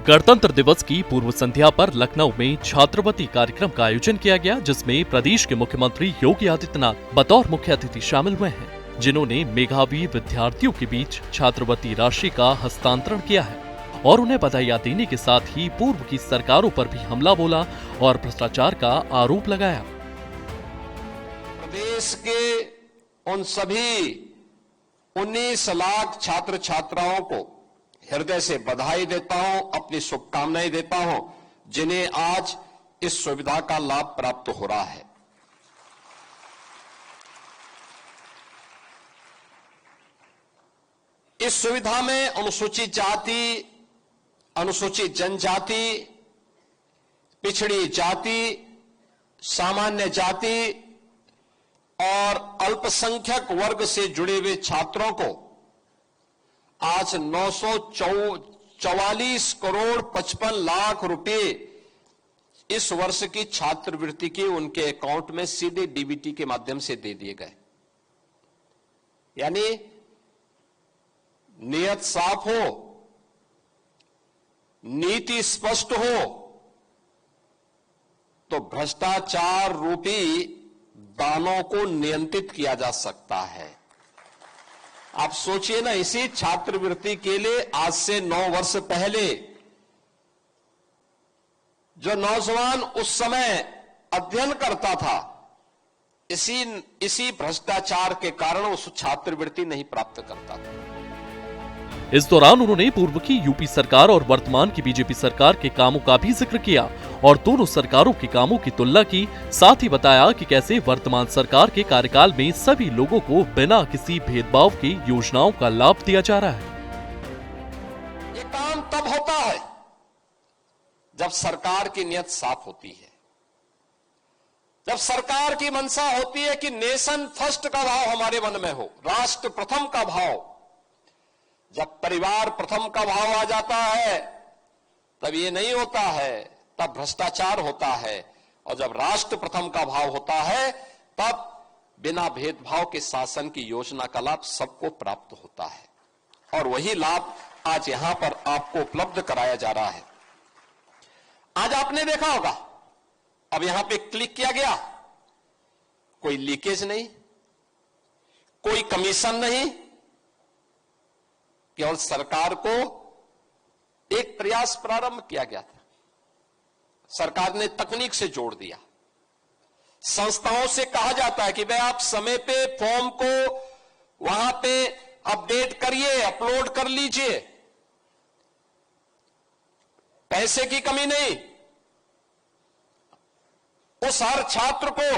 गणतंत्र दिवस की पूर्व संध्या पर लखनऊ में छात्रवृत्ति कार्यक्रम का आयोजन किया गया, जिसमें प्रदेश के मुख्यमंत्री योगी आदित्यनाथ बतौर मुख्य अतिथि शामिल हुए हैं, जिन्होंने मेधावी विद्यार्थियों के बीच छात्रवृत्ति राशि का हस्तांतरण किया है और उन्हें बधाइयां देने के साथ ही पूर्व की सरकारों पर भी हमला बोला और भ्रष्टाचार का आरोप लगाया। प्रदेश के उन सभी 19 लाख छात्र छात्राओं को हृदय से बधाई देता हूं, अपनी शुभकामनाएं देता हूं, जिन्हें आज इस सुविधा का लाभ प्राप्त हो रहा है। इस सुविधा में अनुसूचित जाति, अनुसूचित जनजाति, पिछड़ी जाति, सामान्य जाति और अल्पसंख्यक वर्ग से जुड़े हुए छात्रों को आज 944 करोड़ 55 लाख रुपए इस वर्ष की छात्रवृत्ति के उनके अकाउंट में सीधे डीबीटी के माध्यम से दे दिए गए। यानी नियत साफ हो, नीति स्पष्ट हो तो भ्रष्टाचार रूपी दानों को नियंत्रित किया जा सकता है। आप सोचिए ना, इसी छात्रवृत्ति के लिए आज से 9 वर्ष पहले जो नौजवान उस समय अध्ययन करता था, इसी भ्रष्टाचार के कारण उस छात्रवृत्ति नहीं प्राप्त करता था। इस दौरान उन्होंने पूर्व की यूपी सरकार और वर्तमान की बीजेपी सरकार के कामों का भी जिक्र किया और दोनों सरकारों के कामों की तुलना की। साथ ही बताया कि कैसे वर्तमान सरकार के कार्यकाल में सभी लोगों को बिना किसी भेदभाव के योजनाओं का लाभ दिया जा रहा है। ये काम तब होता है जब सरकार की नियत साफ होती है, जब सरकार की मंशा होती है कि नेशन फर्स्ट का भाव हमारे मन में हो, राष्ट्र प्रथम का भाव। जब परिवार प्रथम का भाव आ जाता है तब ये नहीं होता है, तब भ्रष्टाचार होता है। और जब राष्ट्र प्रथम का भाव होता है तब बिना भेदभाव के शासन की योजना का लाभ सबको प्राप्त होता है और वही लाभ आज यहां पर आपको उपलब्ध कराया जा रहा है। आज आपने देखा होगा, अब यहां पे क्लिक किया गया, कोई लीकेज नहीं, कोई कमीशन नहीं, केवल सरकार को एक प्रयास प्रारंभ किया गया था। सरकार ने तकनीक से जोड़ दिया। संस्थाओं से कहा जाता है कि भाई आप समय पे फॉर्म को वहां पे अपडेट करिए, अपलोड कर लीजिए, पैसे की कमी नहीं। उस हर छात्र को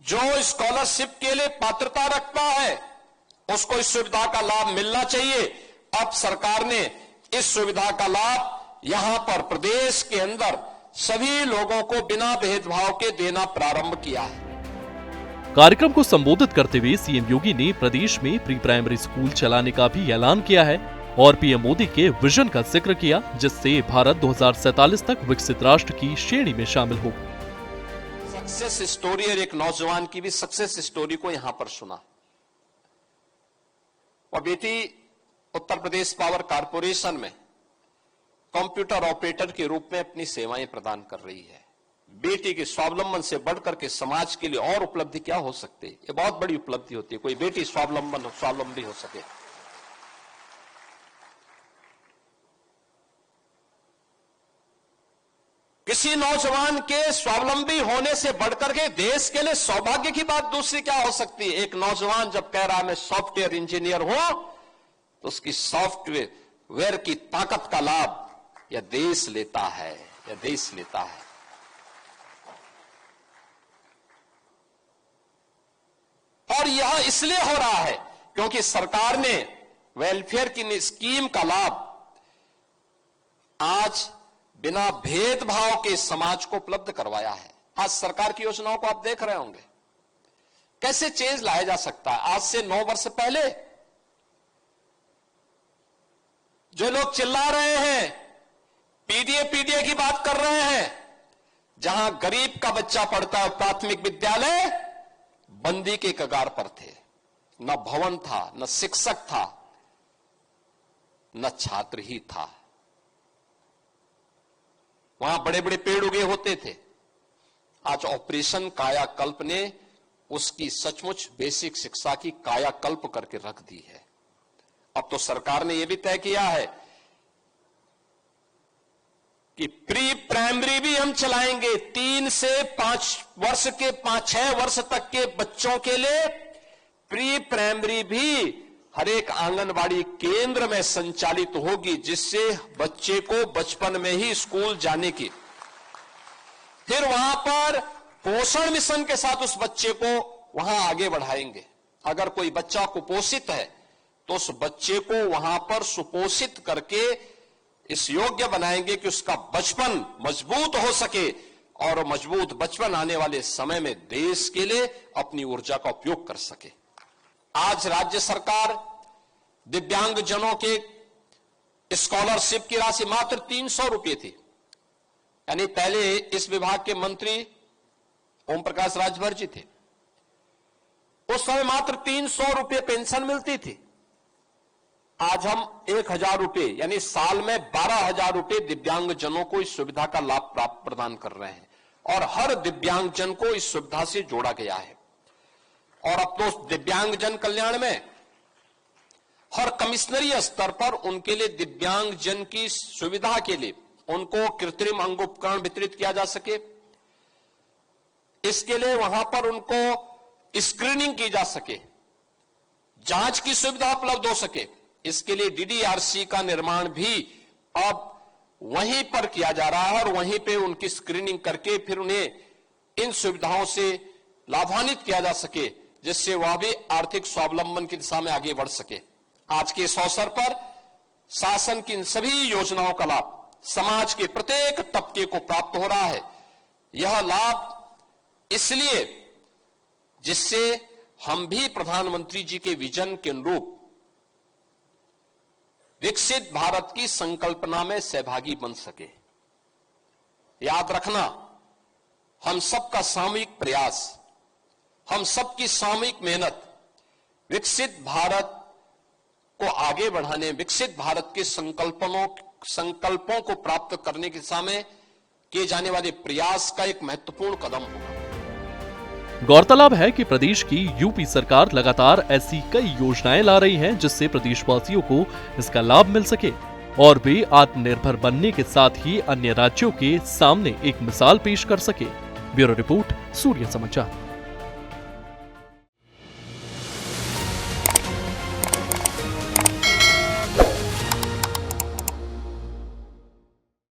जो स्कॉलरशिप के लिए पात्रता रखता है उसको इस सुविधा का लाभ मिलना चाहिए। अब सरकार ने इस सुविधा का लाभ यहां पर प्रदेश के अंदर सभी लोगों को बिना भेदभाव के देना प्रारंभ किया है। कार्यक्रम को संबोधित करते हुए सीएम योगी ने प्रदेश में प्री प्राइमरी स्कूल चलाने का भी ऐलान किया है और पीएम मोदी के विजन का जिक्र किया, जिससे भारत 2047 तक विकसित राष्ट्र की श्रेणी में शामिल हो। सक्सेस स्टोरी और एक नौजवान की भी सक्सेस स्टोरी को यहां पर सुना। और बेटी उत्तर प्रदेश पावर कारपोरेशन में कंप्यूटर ऑपरेटर के रूप में अपनी सेवाएं प्रदान कर रही है। बेटी के स्वावलंबन से बढ़कर के समाज के लिए और उपलब्धि क्या हो सकती है? ये बहुत बड़ी उपलब्धि होती है, कोई बेटी स्वावलंबी हो सके। किसी नौजवान के स्वावलंबी होने से बढ़कर के देश के लिए सौभाग्य की बात दूसरी क्या हो सकती है? एक नौजवान जब कह रहा है मैं सॉफ्टवेयर इंजीनियर हूं, तो उसकी सॉफ्टवेयर की ताकत का लाभ यह देश लेता है, यह देश लेता है। और यह इसलिए हो रहा है क्योंकि सरकार ने वेलफेयर की स्कीम का लाभ आज बिना भेदभाव के समाज को उपलब्ध करवाया है। आज सरकार की योजनाओं को आप देख रहे होंगे, कैसे चेंज लाया जा सकता है। आज से 9 वर्ष पहले जो लोग चिल्ला रहे हैं, पीडीए की बात कर रहे हैं, जहां गरीब का बच्चा पढ़ता है प्राथमिक विद्यालय, बंदी के कगार पर थे। न भवन था, न शिक्षक था, न छात्र ही था। वहां बड़े बड़े पेड़ उगे होते थे। आज ऑपरेशन कायाकल्प ने उसकी सचमुच बेसिक शिक्षा की कायाकल्प करके रख दी है। अब तो सरकार ने यह भी तय किया है कि प्री प्राइमरी भी हम चलाएंगे। 3 से 5 वर्ष के 5-6 वर्ष तक के बच्चों के लिए प्री प्राइमरी भी हर एक आंगनबाड़ी केंद्र में संचालित होगी, जिससे बच्चे को बचपन में ही स्कूल जाने की, फिर वहां पर पोषण मिशन के साथ उस बच्चे को वहां आगे बढ़ाएंगे। अगर कोई बच्चा कुपोषित है तो उस बच्चे को वहां पर सुपोषित करके इस योग्य बनाएंगे कि उसका बचपन मजबूत हो सके और मजबूत बचपन आने वाले समय में देश के लिए अपनी ऊर्जा का उपयोग कर सके। आज राज्य सरकार दिव्यांगजनों के स्कॉलरशिप की राशि मात्र 300 रुपये थी। यानी पहले इस विभाग के मंत्री ओम प्रकाश राजभर जी थे, उस समय मात्र 300 रुपये पेंशन मिलती थी। आज हम 1000 रुपये यानी साल में 12,000 रुपये दिव्यांगजनों को इस सुविधा का लाभ प्रदान कर रहे हैं और हर दिव्यांगजन को इस सुविधा से जोड़ा गया है। और अब तो दिव्यांगजन कल्याण में हर कमिश्नरीय स्तर पर उनके लिए दिव्यांगजन की सुविधा के लिए उनको कृत्रिम अंग उपकरण वितरित किया जा सके, इसके लिए वहां पर उनको स्क्रीनिंग की जा सके, जांच की सुविधा उपलब्ध हो सके, इसके लिए डीडीआरसी का निर्माण भी अब वहीं पर किया जा रहा है और वहीं पे उनकी स्क्रीनिंग करके फिर उन्हें इन सुविधाओं से लाभान्वित किया जा सके, जिससे वह भी आर्थिक स्वावलंबन की दिशा में आगे बढ़ सके। आज के इस अवसर पर शासन की इन सभी योजनाओं का लाभ समाज के प्रत्येक तबके को प्राप्त हो रहा है। यह लाभ इसलिए जिससे हम भी प्रधानमंत्री जी के विजन के अनुरूप विकसित भारत की संकल्पना में सहभागी बन सके। याद रखना, हम सबका सामूहिक प्रयास, हम सबकी सामूहिक मेहनत विकसित भारत को आगे बढ़ाने, विकसित भारत के संकल्पों को प्राप्त करने की दिशा में किए जाने वाले प्रयास का एक महत्वपूर्ण कदम होगा। गौरतलब है कि प्रदेश की यूपी सरकार लगातार ऐसी कई योजनाएं ला रही है जिससे प्रदेशवासियों को इसका लाभ मिल सके और वे आत्मनिर्भर बनने के साथ ही अन्य राज्यों के सामने एक मिसाल पेश कर सके। ब्यूरो रिपोर्ट, सूर्य समाचार।